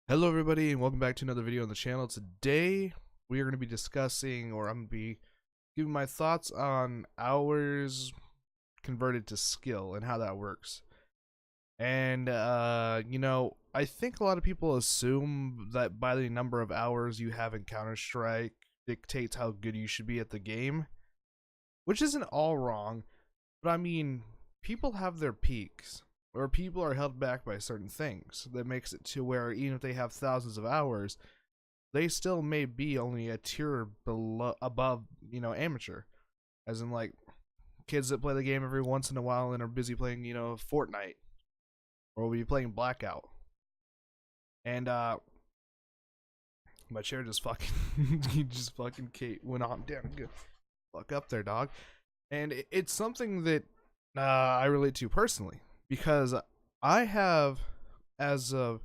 Hello everybody and welcome back to another video on the channel. Today we are going to be discussing, or I'm going to be giving my thoughts on hours converted to skill and how that works. And I think a lot of people assume that by the number of hours you have in Counter-Strike dictates how good you should be at the game, which isn't all wrong, but I mean, people have their peaks, or people are held back by certain things that makes it to where even if they have thousands of hours, they still may be only a tier below, above, amateur. As in, like, kids that play the game every once in a while and are busy playing, Fortnite, or will be playing Blackout. And my chair just fucking, he just fucking went on down. Good, fuck up there, dog. And it's something that I relate to personally, because I have, as of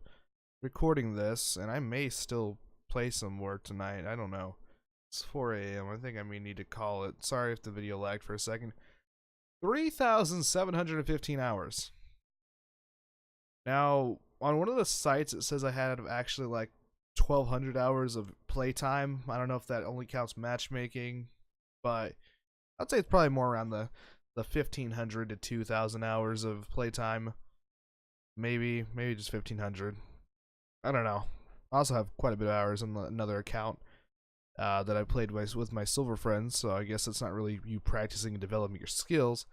recording this, and I may still play some more tonight, I don't know. It's 4 a.m. I think I may need to call it. Sorry if the video lagged for a second. 3,715 hours. Now, on one of the sites, it says I had actually like 1,200 hours of playtime. I don't know if that only counts matchmaking, but I'd say it's probably more around the 1,500 to 2,000 hours of playtime. Maybe just 1,500. I don't know. I also have quite a bit of hours on another account that I played with my silver friends, so I guess it's not really you practicing and developing your skills.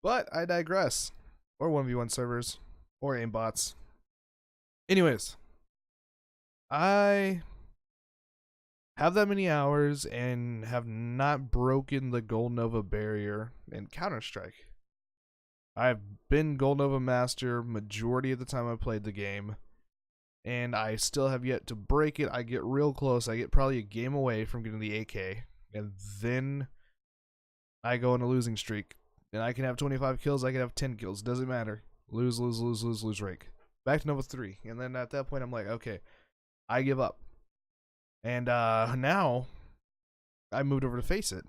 But I digress. Or 1v1 servers, or aimbots. Anyways, I have that many hours and have not broken the Gold Nova barrier in Counter-Strike. I've been Gold Nova Master majority of the time I played the game, and I still have yet to break it. I get real close. I get probably a game away from getting the AK, and then I go on a losing streak. And I can have 25 kills, I can have 10 kills. Doesn't matter. Lose rank. Back to Nova 3. And then at that point, I'm like, okay, I give up. And now I moved over to Face It,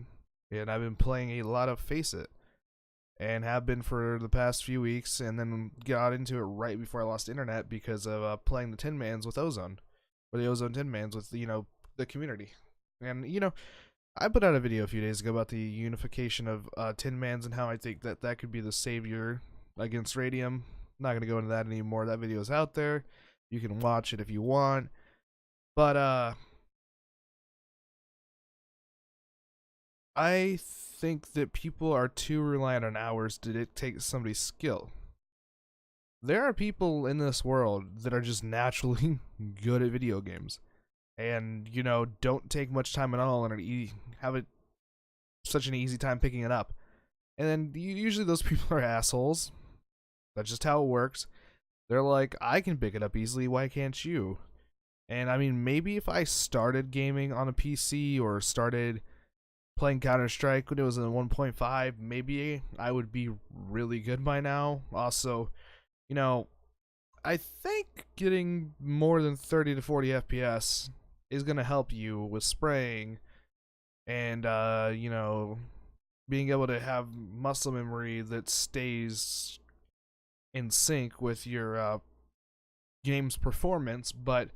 and I've been playing a lot of Face It, and have been for the past few weeks, and then got into it right before I lost internet because of playing the Tin Mans with Ozone, or the Ozone Tin Mans with the community. And I put out a video a few days ago about the unification of Tin Mans and how I think that could be the savior against Radium. I'm not gonna go into that anymore. That video is out there. You can watch it if you want. But I think that people are too reliant on hours to dictate somebody's skill. There are people in this world that are just naturally good at video games, and don't take much time at all and have such an easy time picking it up. And then usually those people are assholes. That's just how it works. They're like, I can pick it up easily, why can't you? And I mean, maybe if I started gaming on a PC or started playing Counter-Strike when it was in 1.5, maybe I would be really good by now. Also, I think getting more than 30 to 40 FPS is going to help you with spraying and, being able to have muscle memory that stays in sync with your game's performance. But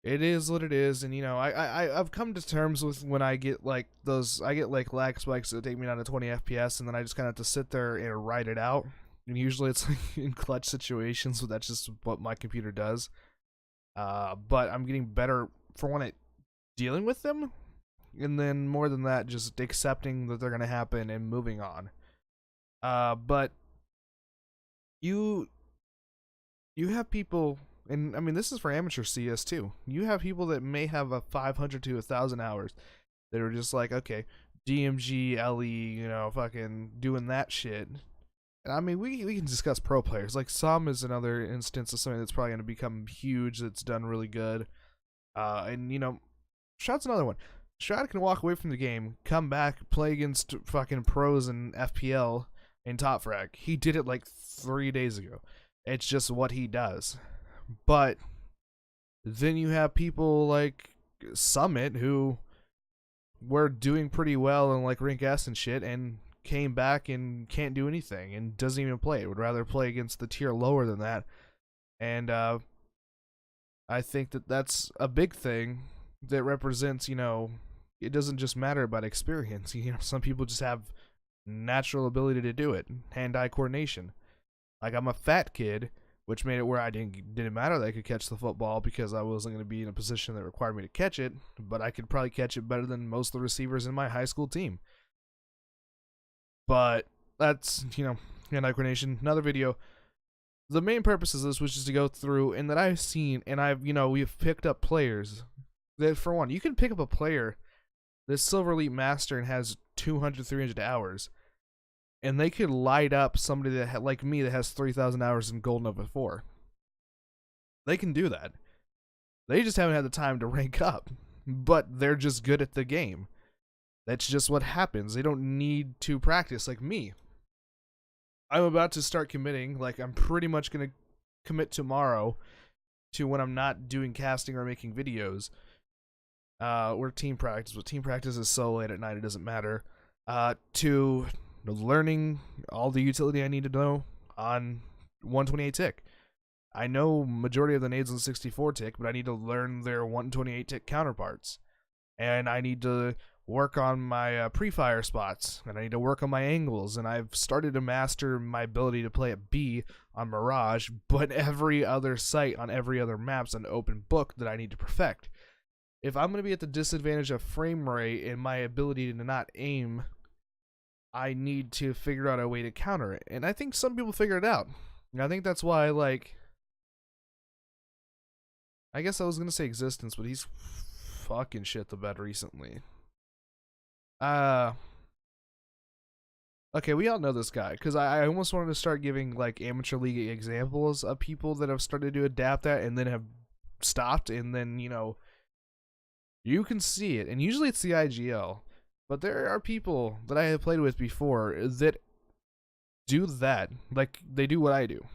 it is what it is, and I've come to terms with when I get like lag spikes that take me down to 20 FPS, and then I just kind of have to sit there and ride it out. And usually it's like in clutch situations, so that's just what my computer does. But I'm getting better for when it dealing with them, and then more than that, just accepting that they're gonna happen and moving on. But you have people. And I mean, this is for amateur CS too. You have people that may have a 500 to 1,000 hours that are just like, okay, DMG, LE, fucking doing that shit. And I mean, we can discuss pro players. Like, Som is another instance of something that's probably going to become huge, that's done really good. And, Shroud's another one. Shroud can walk away from the game, come back, play against fucking pros and FPL in Top Frag. He did it like 3 days ago. It's just what he does. But then you have people like Summit who were doing pretty well in like Rank S and shit, and came back and can't do anything and doesn't even play. Would rather play against the tier lower than that. And I think that that's a big thing that represents, it doesn't just matter about experience. Some people just have natural ability to do it, hand-eye coordination. Like, I'm a fat kid, which made it where I didn't matter that I could catch the football because I wasn't going to be in a position that required me to catch it, but I could probably catch it better than most of the receivers in my high school team. But that's, hand-eye coordination. Another video. The main purpose of this was just to go through, and that I've seen, and we've picked up players that, for one, you can pick up a player that's Silver Elite Master and has 200, 300 hours, and they could light up somebody that like me that has 3,000 hours in Gold Nova 4. They can do that. They just haven't had the time to rank up, but they're just good at the game. That's just what happens. They don't need to practice like me. I'm about to start committing, like I'm pretty much going to commit tomorrow to when I'm not doing casting or making videos. We're team practice, but team practice is so late at night it doesn't matter. To learning all the utility I need to know on 128 tick. I know majority of the nades on 64 tick, but I need to learn their 128 tick counterparts. And I need to work on my pre-fire spots, and I need to work on my angles, and I've started to master my ability to play at B on Mirage, but every other site on every other map's an open book that I need to perfect. If I'm going to be at the disadvantage of frame rate and my ability to not aim, I need to figure out a way to counter it. And I think some people figure it out. And I think that's why, I guess I was going to say Existence, but he's fucking shit the bed recently. Okay, we all know this guy, because I almost wanted to start giving, amateur league examples of people that have started to adapt that and then have stopped, and then, you can see it, and usually it's the IGL, but there are people that I have played with before that do that, they do what I do.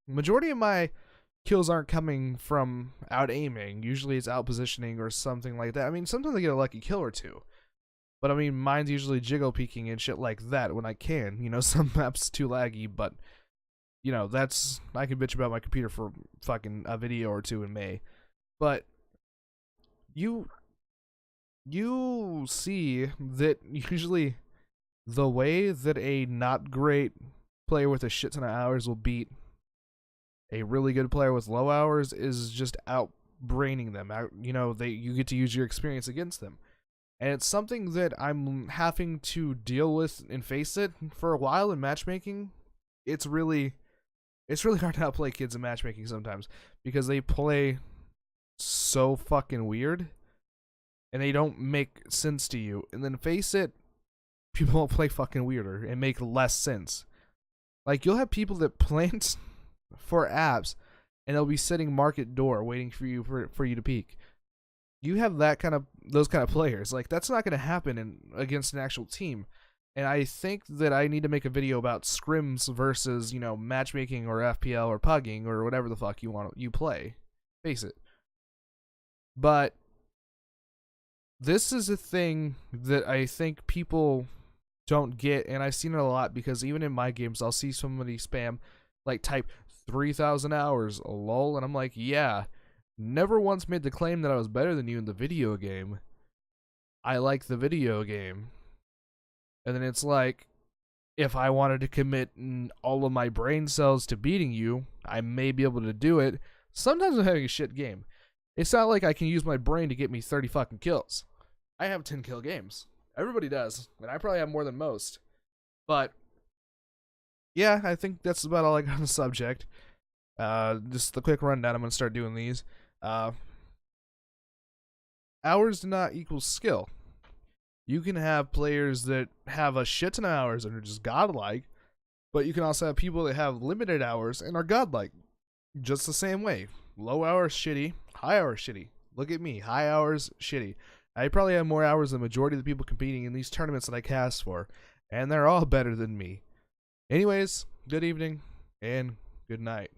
Majority of my kills aren't coming from out aiming, usually it's out positioning or something like that. I mean, sometimes I get a lucky kill or two, but I mean, mine's usually jiggle peeking and shit like that when I can. Some maps too laggy, but that's, I can bitch about my computer for fucking a video or two in May, but you see that usually the way that a not great player with a shit ton of hours will beat a really good player with low hours is just outbraining them. You get to use your experience against them. And it's something that I'm having to deal with and face it for a while in matchmaking. It's really hard to outplay kids in matchmaking sometimes because they play so fucking weird and they don't make sense to you. And then face it, people will play fucking weirder and make less sense. You'll have people that plant for apps and they'll be sitting market door waiting for you to peek. You have those kind of players. That's not going to happen against an actual team. And I think that I need to make a video about scrims versus, matchmaking or FPL or pugging or whatever the fuck you play. Face it. But this is a thing that I think people don't get, and I've seen it a lot because even in my games, I'll see somebody spam, type 3,000 hours, lol, and I'm like, yeah. Never once made the claim that I was better than you in the video game. I like the video game. And then it's if I wanted to commit all of my brain cells to beating you, I may be able to do it. Sometimes I'm having a shit game. It's not like I can use my brain to get me 30 fucking kills. I have 10 kill games. Everybody does. And I probably have more than most. But yeah, I think that's about all I got on the subject. Just the quick rundown. I'm going to start doing these. Hours do not equal skill. You can have players that have a shit ton of hours and are just godlike, but you can also have people that have limited hours and are godlike. Just the same way. Low hours, shitty. High hours, shitty. Look at me. High hours, shitty. I probably have more hours than the majority of the people competing in these tournaments that I cast for, and they're all better than me. Anyways, good evening, and good night.